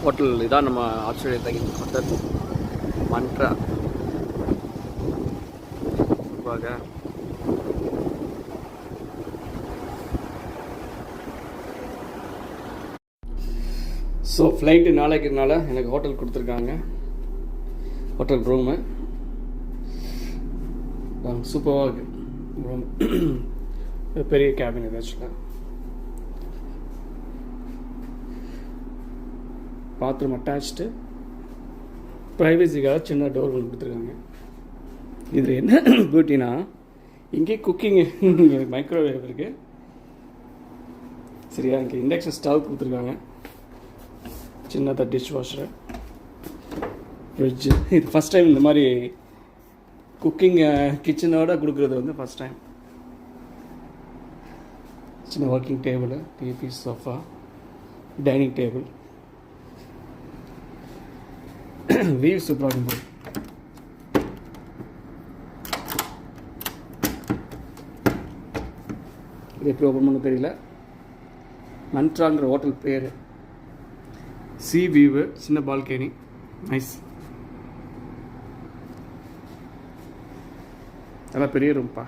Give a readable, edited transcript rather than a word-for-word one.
Hotel இதான் நம்ம Australia தங்கி ஹோட்டல் மந்த்ரா. ஸோ ஃப்ளைட்டு நாளைக்குனால எனக்கு ஹோட்டல் கொடுத்துருக்காங்க. ஹோட்டல் ரூமு சூப்பராக இருக்குது. ரூம் பெரிய கேபின் இது. ஆக்சுவலாக பாத்ரூம் அட்டாச்சு. ப்ரைவசிக்காக சின்ன டோர் ஒன்று கொடுத்துருக்காங்க. இதில் என்ன பியூட்டினா இங்கே குக்கிங்கு மைக்ரோவேவ் இருக்குது. சரியா, இங்கே இண்டக்ஷன் ஸ்டவ் கொடுத்துருக்காங்க. சின்னதாக டிஷ் வாஷரு, ஃப்ரிட்ஜு. இது ஃபஸ்ட் டைம் இந்த மாதிரி குக்கிங் கிச்சனோட கொடுக்குறது வந்து ஃபஸ்ட் டைம். சின்ன working table, TV, sofa, dining table. View சூப்பராக இருக்கும். இது எப்படி ஓப்பன் பண்ண தெரியல. மந்த்ராங்கிற ஹோட்டல் பேர். சி வியூவு, சின்ன பால்கனி, நைஸ். நல்லா பெரிய ரூம்ப்பா.